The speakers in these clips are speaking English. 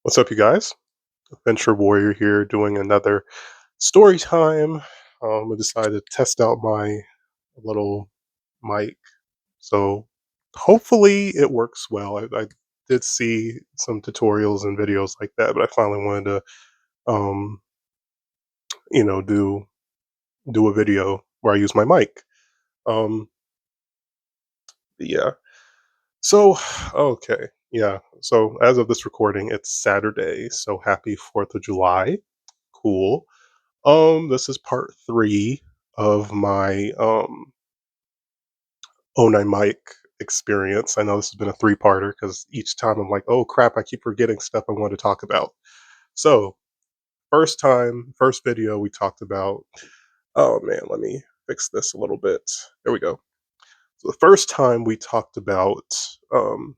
What's up, you guys? Adventure Warrior here doing another story time. I decided to test out my little mic. So hopefully it works well. I did see some tutorials and videos like that, but I finally wanted to, um, do a video where I use my mic. Um, yeah. So, okay. Yeah. So as of this recording, it's Saturday. So happy 4th of July. Cool. This is part 3 of my, O9Mike experience. I know this has been a three-parter because each time I'm like, "Oh, crap, I keep forgetting stuff I want to talk about." So, first video we talked about oh, man, let me fix this a little bit. There we go. So the first time we talked about,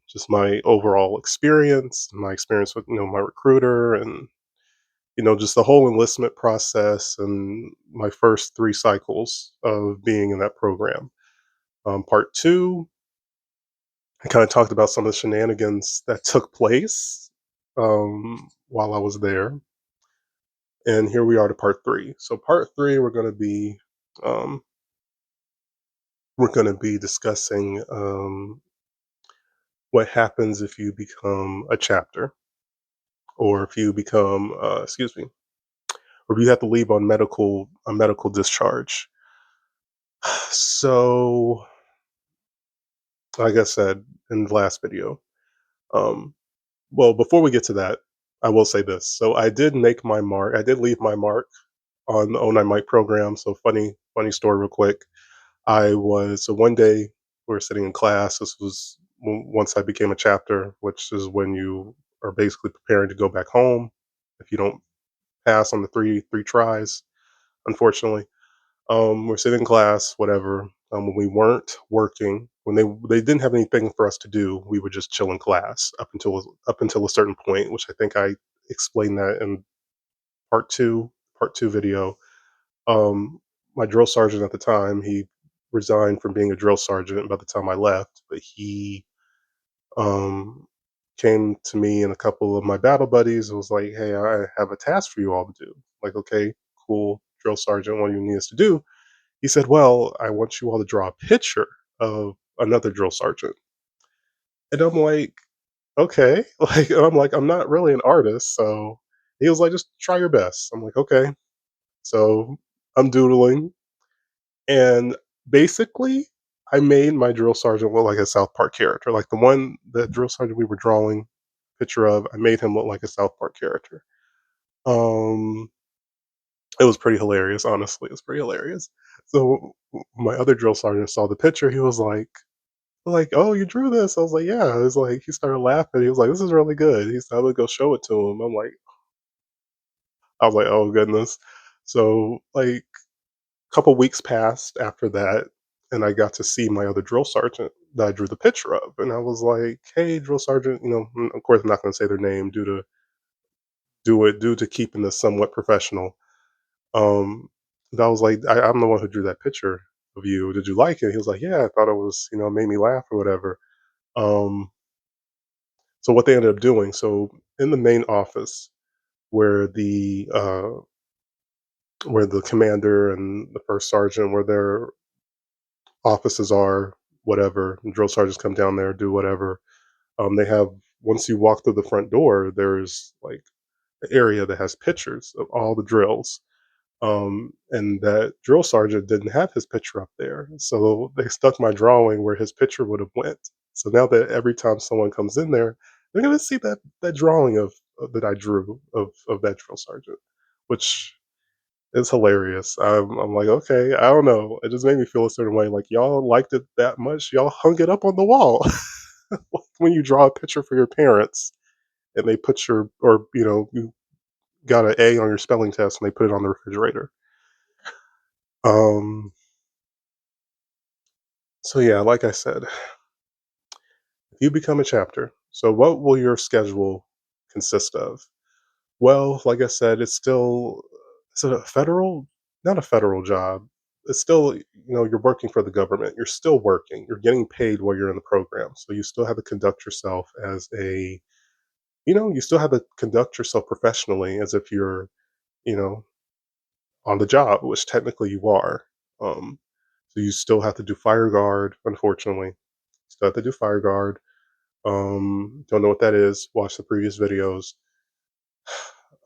just my overall experience, my experience with, my recruiter and just the whole enlistment process and my first 3 cycles of being in that program. Part 2, I kinda talked about some of the shenanigans that took place, while I was there, and here we are to part 3. So part 3, um, we're gonna be discussing, what happens if you become a chapter or if you become, excuse me, or if you have to leave on medical discharge. So, like I said in the last video, um, well, before we get to that, I will say this. So I did make my mark. I did leave my mark on the O9 Mike program. So funny story, real quick. So one day we were sitting in class. This was once I became a chapter, which is when you are basically preparing to go back home if you don't pass on the three tries. Unfortunately, we're sitting in class, whatever. When we weren't working, when they didn't have anything for us to do, we would just chill in class up until a certain point, which I think I explained that in part two video. Um, my drill sergeant at the time, he resigned from being a drill sergeant by the time I left, but he um, came to me and a couple of my battle buddies and was like, "Hey, I have a task for you all to do." Like, okay, cool, drill sergeant, what do you need us to do? He said, "Well, I want you all to draw a picture of another drill sergeant." And I'm like, "Okay." I'm not really an artist, so he was like, "Just try your best." I'm like, "Okay." So I'm doodling, and basically, I made my drill sergeant look like a South Park character, like the drill sergeant we were drawing picture of. I made him look like a South Park character. Um, it was pretty hilarious, honestly. It was pretty hilarious. So my other drill sergeant saw the picture. He was like, "Oh, you drew this?" I was like, "Yeah." It was like he started laughing. He was like, "This is really good." He said, "I'm gonna go show it to him." I was like, "Oh goodness." So like couple weeks passed after that, and I got to see my other drill sergeant that I drew the picture of, and I was like, "Hey, drill sergeant," of course, I'm not going to say their name due to keeping this somewhat professional. And I was like, I'm the one who drew that picture of you. Did you like it?" He was like, "Yeah, I thought it was, made me laugh or whatever." Um, so what they ended up doing, so in the main office where the commander and the first sergeant, where their offices are, whatever. Drill sergeants come down there, do whatever. They have Once you walk through the front door, there's like an area that has pictures of all the drills. And that drill sergeant didn't have his picture up there, so they stuck my drawing where his picture would have went. So now that every time someone comes in there, they're gonna see that drawing that I drew of that drill sergeant, which is hilarious. I'm like, okay, I don't know. It just made me feel a certain way. Like y'all liked it that much, y'all hung it up on the wall. Like when you draw a picture for your parents and they put you got an A on your spelling test and they put it on the refrigerator. Um, so yeah, like I said, if you become a chapter, so what will your schedule consist of? Well, like I said, it's a federal, not a federal job. It's still, you're working for the government. You're still working. You're getting paid while you're in the program. So you still have to conduct yourself as a you still have to conduct yourself professionally as if you're, you know, on the job, which technically you are. Um, so you still have to do fire guard, unfortunately. Still have to do fire guard. Don't know what that is. Watch the previous videos.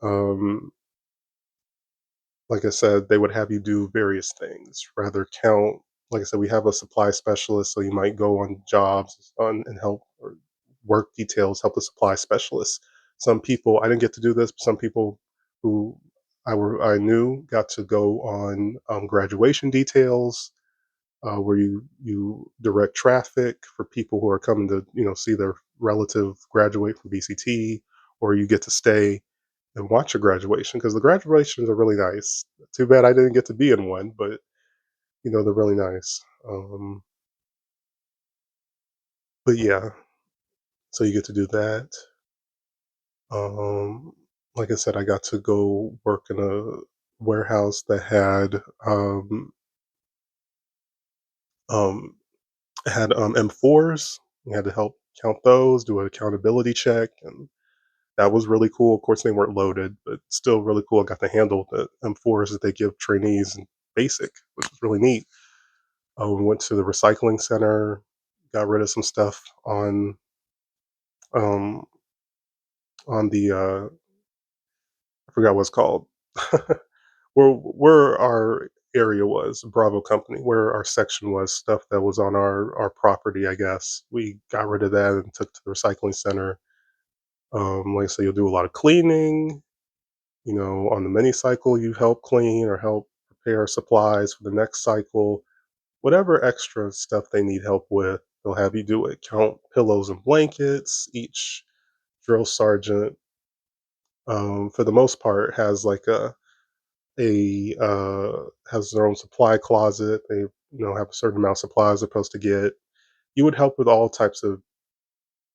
Um, like I said, they would have you do various things, rather count. Like I said, we have a supply specialist, so you might go on jobs and help or work details, help the supply specialist. Some people, I didn't get to do this, but some people who I knew got to go on graduation details, where you direct traffic for people who are coming to see their relative graduate from BCT, or you get to stay and watch a graduation because the graduations are really nice. Too bad I didn't get to be in one, but they're really nice. But yeah, so you get to do that. Um, like I said, I got to go work in a warehouse that um, M4s. We had to help count those, do an accountability check, and that was really cool. Of course, they weren't loaded, but still really cool. I got to handle the M4s that they give trainees in basic, which was really neat. We went to the recycling center, got rid of some stuff um, on the I forgot what it's called. Where our area was, Bravo Company, where our section was, stuff that was on our property. I guess we got rid of that and took to the recycling center. Like I say, you'll do a lot of cleaning. On the mini cycle, you help clean or help prepare supplies for the next cycle. Whatever extra stuff they need help with, they'll have you do it. Count pillows and blankets. Each drill sergeant, for the most part, has like has their own supply closet. They have a certain amount of supplies they're supposed to get. You would help with all types of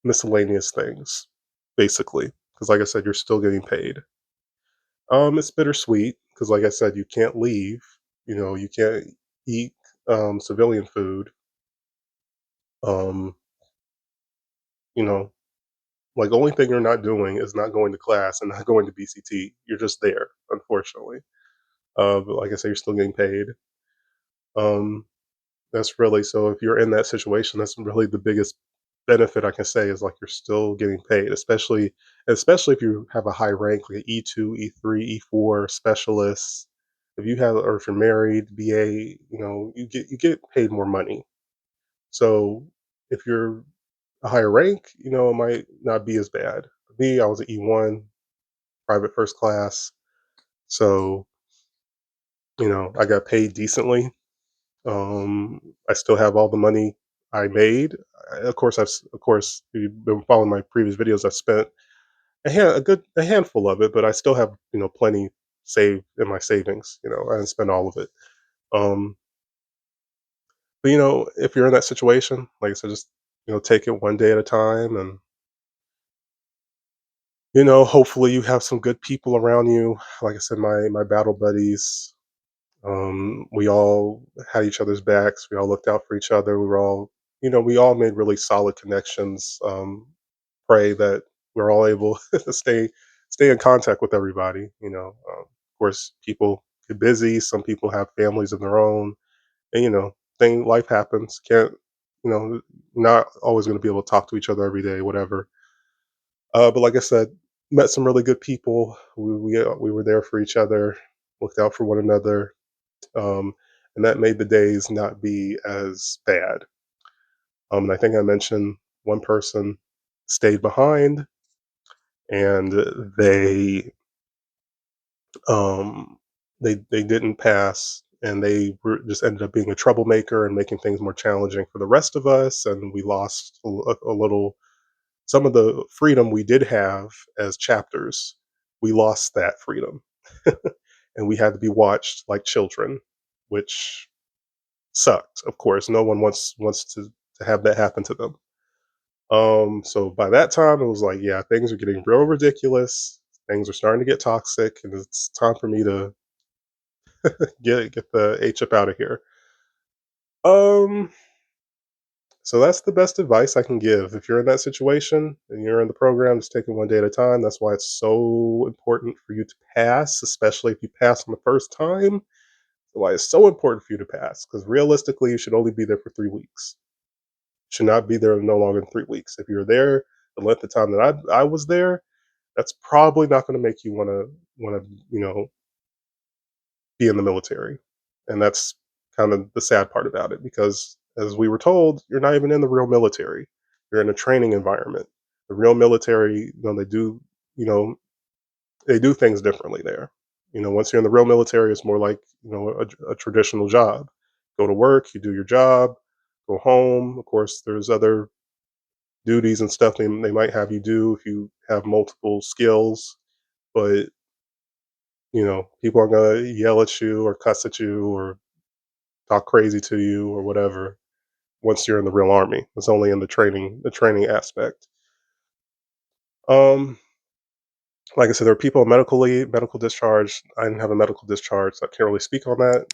miscellaneous things, basically, because like I said, you're still getting paid. It's bittersweet because, like I said, you can't leave. You can't eat civilian food. Um, you know, like, the only thing you're not doing is not going to class and not going to BCT. You're just there, unfortunately. But like I said, you're still getting paid. Um, that's really so if you're in that situation, that's really the biggest benefit I can say is like you're still getting paid, especially if you have a high rank like an E2, E3, E4 specialist. If you have or if you're married, BA, you get paid more money. So if you're a higher rank, it might not be as bad. For me, I was an E1, private first class, so I got paid decently. I still have all the money I made. Of course, of course, if you've been following my previous videos, I've spent a handful of it, but I still have plenty saved in my savings. I didn't spend all of it. Um, but if you're in that situation, like I said, just take it one day at a time, and hopefully you have some good people around you. Like I said, my battle buddies. We all had each other's backs. We all looked out for each other. We all made really solid connections. Pray that we're all able to stay in contact with everybody. Of course, people get busy. Some people have families of their own, and thing life happens. Can't not always going to be able to talk to each other every day, whatever. But like I said, met some really good people. We were there for each other, looked out for one another, um, and that made the days not be as bad. And I think I mentioned one person stayed behind, and um, they didn't pass, and just ended up being a troublemaker and making things more challenging for the rest of us, and we lost a little some of the freedom we did have as chapters. We lost that freedom, and we had to be watched like children, which sucked. Of course, no one wants to have that happen to them. So by that time, it was like, yeah, things are getting real ridiculous. Things are starting to get toxic, and it's time for me to get the H up out of here. Um, So that's the best advice I can give. If you're in that situation and you're in the program, just take it one day at a time. That's why it's so important for you to pass, especially if you pass on the first time. Why it's so important for you to pass, because realistically, you should only be there for 3 weeks. Should not be there no longer than 3 weeks. If you're there the length of time that I was there, that's probably not going to make you want to be in the military, and that's kind of the sad part about it. Because as we were told, you're not even in the real military. You're in a training environment. The real military, you know they do things differently there. Once you're in the real military, it's more like a traditional job. Go to work, you do your job, go home. Of course, there's other duties and stuff they might have you do if you have multiple skills, but people are gonna yell at you or cuss at you or talk crazy to you or whatever once you're in the real army. It's only in the training aspect. Um, like I said, there are people on medical leave, medical discharge. I didn't have a medical discharge, so I can't really speak on that.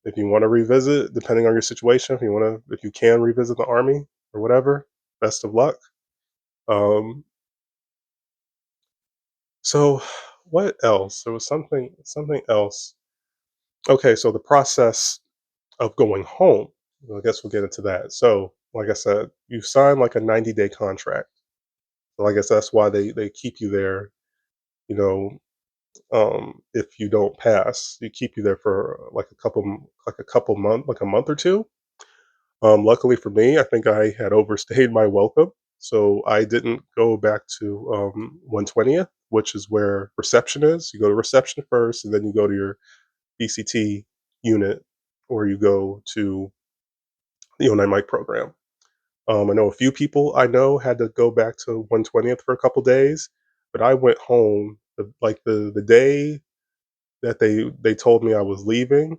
If you want to revisit, depending on your situation, if you can revisit the army or whatever, best of luck. Um, so what else? There was something else. Okay, so the process of going home. Well, I guess we'll get into that. So, like I said, you sign like a 90-day contract. So I guess that's why they keep you there. You know, if you don't pass, you keep you there for like a couple month, like a month or two. Luckily for me, I think I had overstayed my welcome, so I didn't go back to 120th, which is where reception is. You go to reception first, and then you go to your BCT unit, or you go to the O9 Mike program. I know a few people I know had to go back to 120th for a couple days, but I went home the day that they told me I was leaving.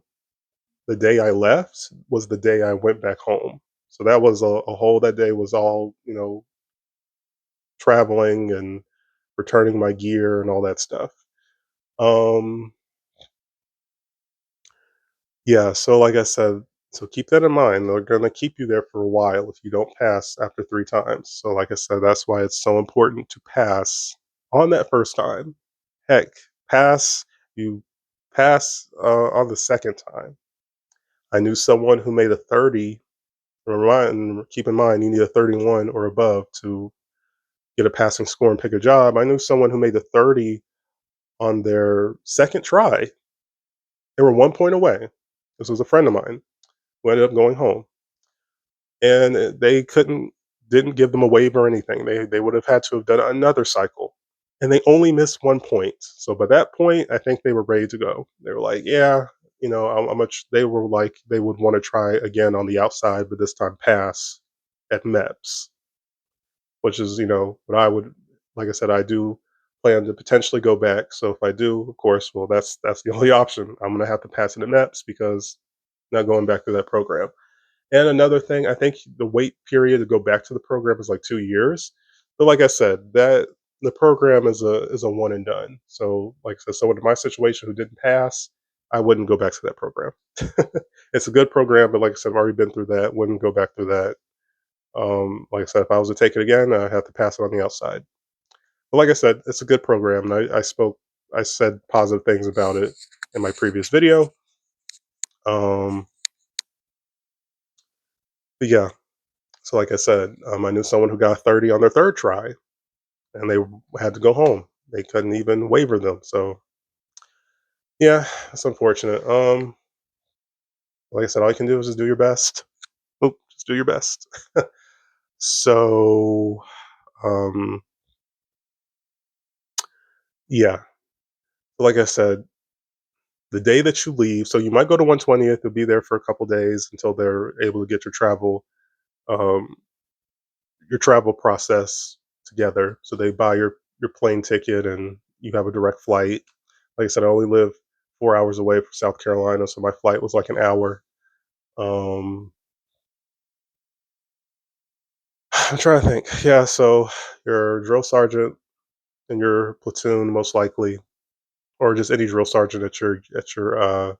The day I left was the day I went back home. So that was a whole that day was all, traveling and returning my gear and all that stuff. Um, yeah, so like I said, so keep that in mind. They're gonna keep you there for a while if you don't pass after 3 times. So like I said, that's why it's so important to pass on that first time. Heck, pass you pass on the second time. I knew someone who made a 30. Keep in mind, you need a 31 or above to get a passing score and pick a job. I knew someone who made a 30 on their second try. They were 1 point away. This was a friend of mine who ended up going home, and they didn't give them a waiver or anything. They would have had to have done another cycle, and they only missed 1 point. So by that point, I think they were ready to go. They were like, yeah. How much they were like they would want to try again on the outside, but this time pass at MEPS, which is, what I would like I said, I do plan to potentially go back. So if I do, of course, well, that's the only option. I'm gonna have to pass it at MEPS because not going back to that program. And another thing, I think the wait period to go back to the program is like 2 years. But like I said, that the program is a one and done. So like I said, someone in my situation who didn't pass, I wouldn't go back to that program. It's a good program, but like I said, I've already been through that. Wouldn't go back through that. Like I said, if I was to take it again, I have to pass it on the outside. But like I said, it's a good program, and I said positive things about it in my previous video. Um, but yeah, so like I said, I knew someone who got 30 on their third try, and they had to go home. They couldn't even waiver them. So yeah, it's unfortunate. Like I said, all you can do is just do your best. Oop, just do your best. So yeah, like I said, the day that you leave, so you might go to 120th, you'll be there for a couple days until they're able to get um, your travel process together. So they buy your plane ticket and you have a direct flight. Like I said, I only live 4 hours away from South Carolina, so my flight was like an hour. Um, I'm trying to think. Yeah, so your drill sergeant and your platoon, most likely, or just any drill sergeant at your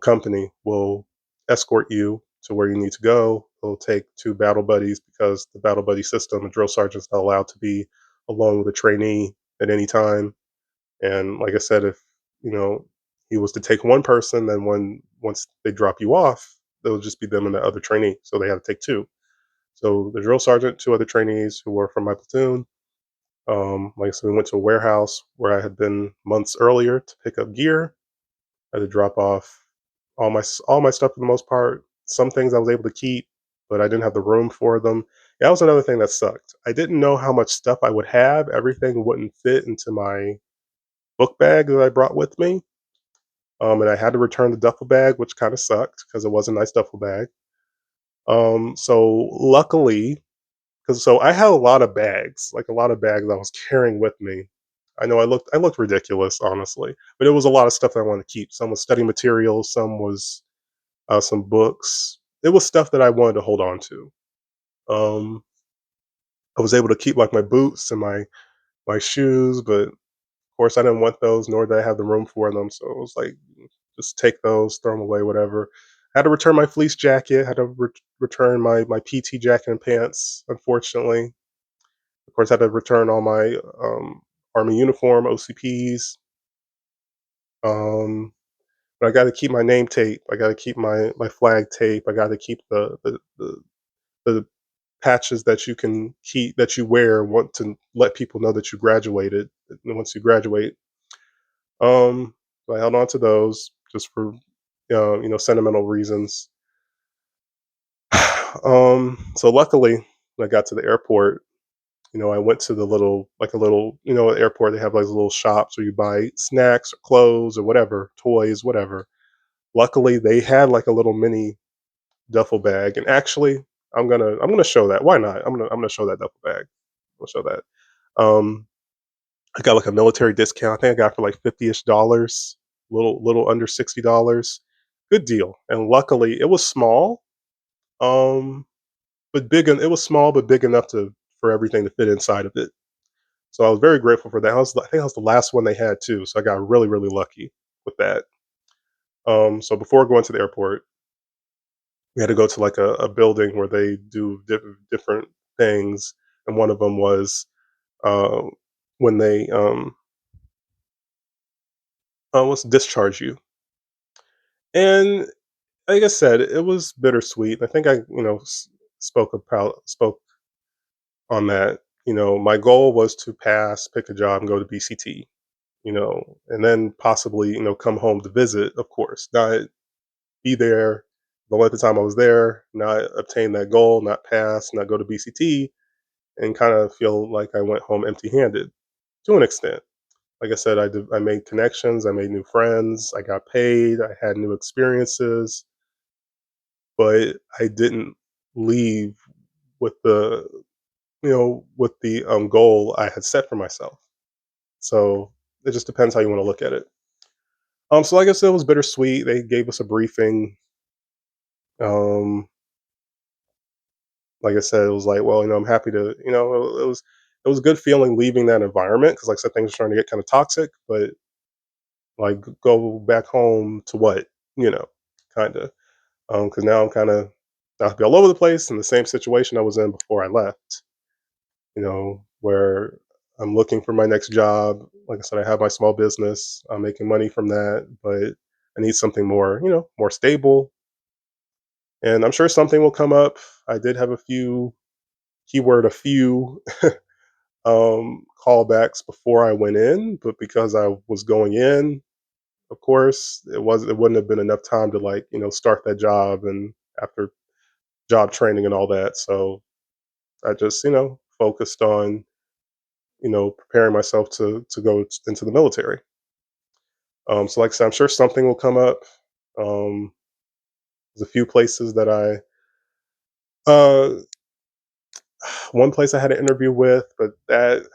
company will escort you to where you need to go. they'll take 2 battle buddies because the battle buddy system, a drill sergeant's not allowed to be alone with a trainee at any time. And like I said, if you know he was to take one person, then once they drop you off, it'll just be them and the other trainee. So they had to take two. So the drill sergeant, two other trainees who were from my platoon. Like I said, we went to a warehouse where I had been months earlier to pick up gear. I had to drop off all my stuff for the most part. Some things I was able to keep, but I didn't have the room for them. Yeah, that was another thing that sucked. I didn't know how much stuff I would have. Everything wouldn't fit into my book bag that I brought with me. And I had to return the duffel bag, which kind of sucked because it was a nice duffel bag. So luckily, because so I had a lot of bags, like a lot of bags I was carrying with me. I know I looked ridiculous, honestly, but it was a lot of stuff that I wanted to keep. Some was study materials, some was some books. It was stuff that I wanted to hold on to. Um, I was able to keep like my boots and my shoes, but of course I didn't want those, nor did I have the room for them. So it was like, just take those, throw them away, whatever. I had to return my fleece jacket. Had to return my PT jacket and pants. Unfortunately, of course, I had to return all my army uniform OCPs. Um, but I got to keep my name tape. I got to keep my flag tape. I got to keep the patches that you can keep that you wear. Want to let people know that you graduated. And once you graduate, so I held on to those just for sentimental reasons. So luckily, when I got to the airport, I went to the little, like a little, at the airport, they have like little shops where you buy snacks or clothes or whatever, toys, whatever. Luckily, they had like a little mini duffel bag, and actually, I'm gonna show that. Why not? I'm gonna show that duffel bag. I'll show that. Um, I got like a military discount. I think I got for like $50-ish, little under $60. Good deal. And luckily, it was small. Um, but big. It was small, but big enough to for everything to fit inside of it. So I was very grateful for that. I think that was the last one they had too. So I got really, really lucky with that. So before going to the airport, we had to go to like a building where they do different things, and one of them was uh, when they almost discharge you. And like I said, it was bittersweet. I think I spoke on that. My goal was to pass, pick a job, and go to BCT. And then possibly come home to visit. Of course, not be there the length of time I was there, not obtain that goal, not pass, not go to BCT, and kind of feel like I went home empty-handed to an extent. Like I said, I made connections, I made new friends, I got paid, I had new experiences, but I didn't leave with the goal I had set for myself. So it just depends how you want to look at it. So like I said, it was bittersweet. They gave us a briefing. Um, like I said, it was like, well, I'm happy to, it was a good feeling leaving that environment because, like I said, things were starting to get kind of toxic. But like, go back home to what, you know, kind of, because now I'm kind of not be all over the place in the same situation I was in before I left. Where I'm looking for my next job. Like I said, I have my small business. I'm making money from that, but I need something more, more stable. And I'm sure something will come up. I did have a few, keyword a few, callbacks before I went in, but because I was going in, of course, it wouldn't have been enough time to like, start that job and after job training and all that. So I just, focused on, preparing myself to go into the military. So like I said, I'm sure something will come up. Um, there's a few places that uh, one place I had an interview with, but that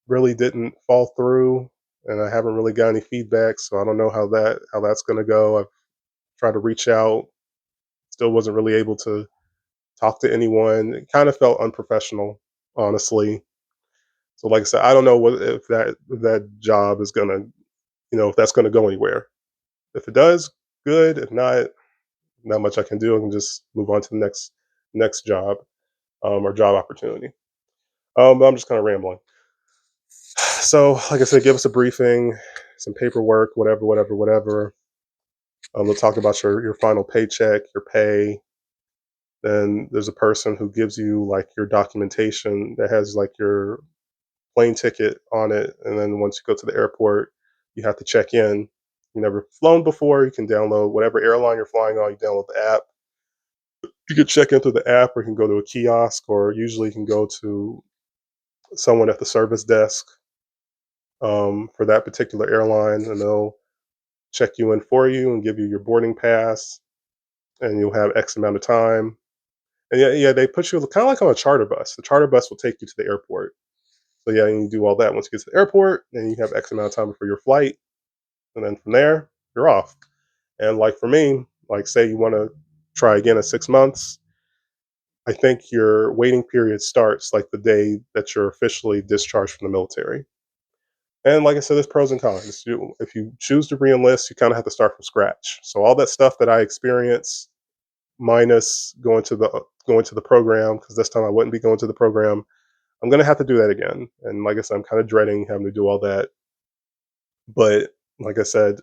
really didn't fall through, and I haven't really got any feedback, so I don't know how that's gonna go. I've tried to reach out, still wasn't really able to talk to anyone. It kind of felt unprofessional, honestly. So, like I said, I don't know what if that job is gonna, if that's gonna go anywhere. If it does, good. If not, not much I can do. I can just move on to the next job, or job opportunity. But I'm just kind of rambling. So, like I said, give us a briefing, some paperwork, whatever, whatever, whatever. They'll talk about your final paycheck, your pay. Then there's a person who gives you like your documentation that has like your plane ticket on it. And then once you go to the airport, you have to check in. You never flown before, you can download whatever airline you're flying on, you download the app. You can check in through the app, or you can go to a kiosk, or usually you can go to someone at the service desk, for that particular airline, and they'll check you in for you and give you your boarding pass, and you'll have X amount of time. And yeah, yeah, they put you kind of like on a charter bus. The charter bus will take you to the airport. So yeah, you do all that. Once you get to the airport, then you have X amount of time for your flight, and then from there, you're off. And like for me, like say you want to try again in 6 months, I think your waiting period starts like the day that you're officially discharged from the military. And like I said, there's pros and cons. If you choose to reenlist, you kind of have to start from scratch. So all that stuff that I experienced, minus going to the program, because this time I wouldn't be going to the program, I'm gonna have to do that again. And like I said, I'm kind of dreading having to do all that. But like I said,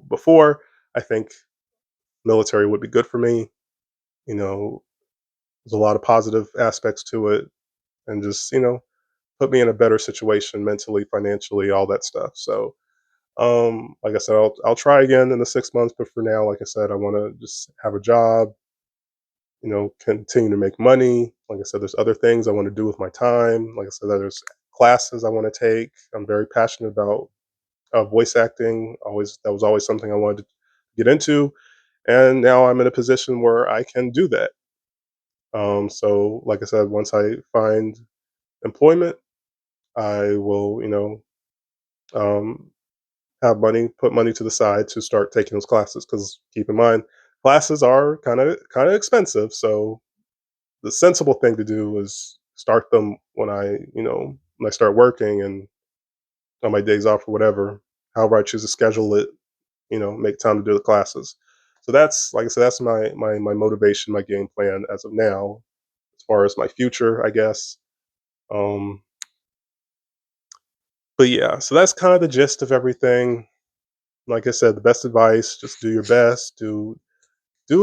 before, I think military would be good for me. You know, there's a lot of positive aspects to it, and just put me in a better situation mentally, financially, all that stuff. So, like I said, I'll try again in the 6 months, but for now, like I said, I want to just have a job, continue to make money. Like I said, there's other things I want to do with my time. Like I said, there's classes I want to take. I'm very passionate about voice acting. Always, that was always something I wanted to get into, and now I'm in a position where I can do that. So, like I said, once I find employment, I will, um, have money, put money to the side to start taking those classes. Because keep in mind, classes are kind of expensive. So the sensible thing to do is start them when I start working and on my days off or whatever. However, I choose to schedule it. Make time to do the classes. So that's like I said, that's my motivation, my game plan as of now, as far as my future, I guess. Um, but yeah, so that's kind of the gist of everything. Like I said, the best advice: just do your best. Do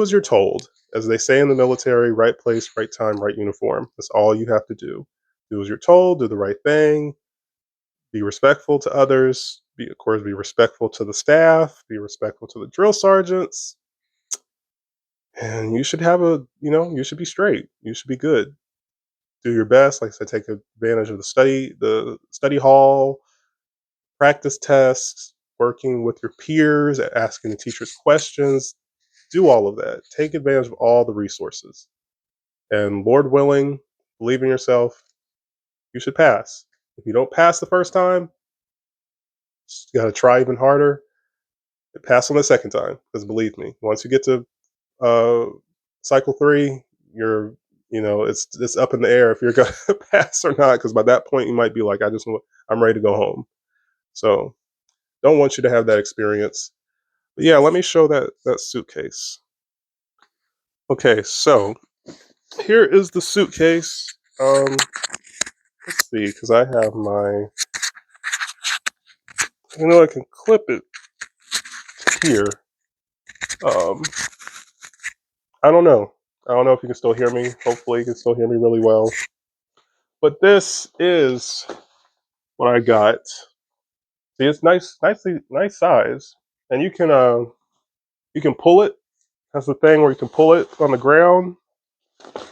as you're told. As they say in the military, right place, right time, right uniform. That's all you have to do. Do as you're told, do the right thing, be respectful to others, of course, be respectful to the staff, be respectful to the drill sergeants, and you should you should be straight. You should be good. Do your best. Like I said, take advantage of the study hall, practice tests, working with your peers, asking the teachers questions. Do all of that. Take advantage of all the resources. And Lord willing, believe in yourself, you should pass. If you don't pass the first time, you got to try even harder. Pass on the second time, because believe me, once you get to uh, cycle three, it's up in the air if you're gonna pass or not. Because by that point, you might be like, I'm ready to go home. So don't want you to have that experience. But yeah, let me show that suitcase. Okay, so here is the suitcase. Let's see, because I have my, I can clip it here. Um, I don't know. I don't know if you can still hear me. Hopefully, you can still hear me really well. But this is what I got. See, it's nice size, and you can pull it. That's the thing where you can pull it on the ground, and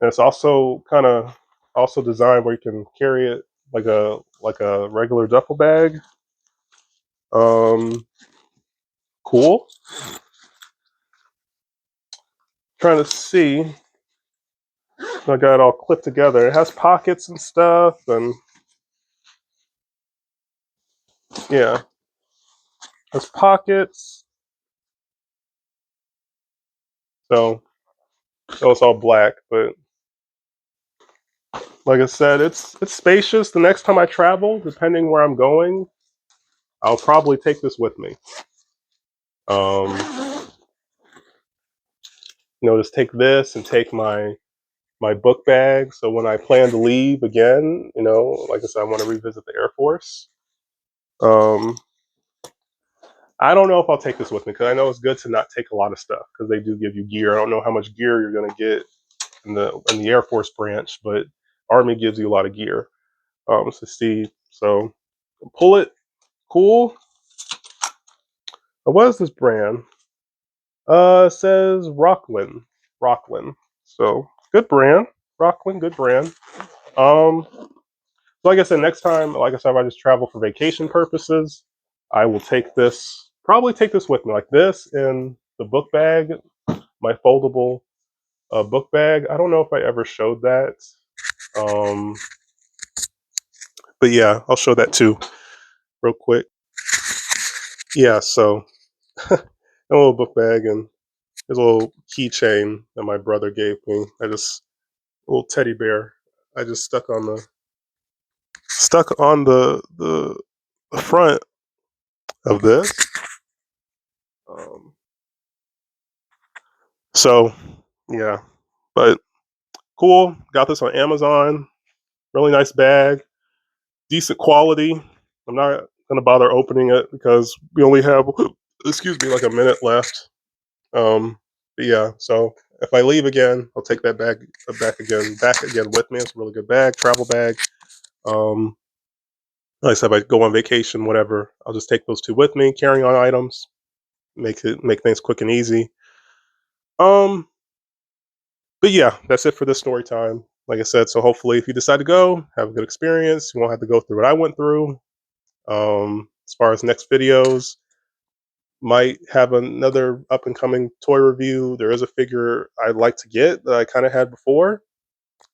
it's also kind of also designed where you can carry it like a regular duffel bag. Um, cool. Trying to see. I got it all clipped together. It has pockets and stuff, and yeah, it has pockets. So, it's all black, but like I said, it's spacious. The next time I travel, depending where I'm going, I'll probably take this with me. Um, just take this and take my book bag. So when I plan to leave again, like I said, I want to revisit the Air Force. Um, I don't know if I'll take this with me because I know it's good to not take a lot of stuff because they do give you gear. I don't know how much gear you're going to get in the Air Force branch, but Army gives you a lot of gear. So see, so pull it, cool. What is this brand? It says Rockland. Rockland. So good brand. Rockland, good brand. Um, like I said, next time, like I said, if I just travel for vacation purposes, I will take this. Probably take this with me, like this in the book bag, my foldable book bag. I don't know if I ever showed that. Um, but yeah, I'll show that too, real quick. Yeah, so a little book bag and there's a little keychain that my brother gave me. A little teddy bear. I just stuck on the front of this. Um, so yeah, but cool. Got this on Amazon. Really nice bag. Decent quality. I'm not gonna bother opening it because we only have excuse me like a minute left. But yeah, so if I leave again, I'll take that bag back again with me. It's a really good bag, travel bag. Um, like I said, if I go on vacation, whatever, I'll just take those two with me. Carrying on items, make things quick and easy. Um, but yeah, that's it for this story time. Like I said, so hopefully, if you decide to go, have a good experience. You won't have to go through what I went through. As far as next videos, might have another up and coming toy review. There is a figure I'd like to get that I kind of had before,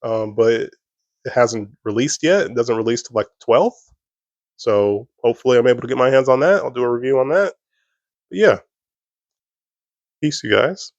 but it hasn't released yet. It doesn't release till like the 12th. So hopefully I'm able to get my hands on that. I'll do a review on that. But yeah, peace, you guys.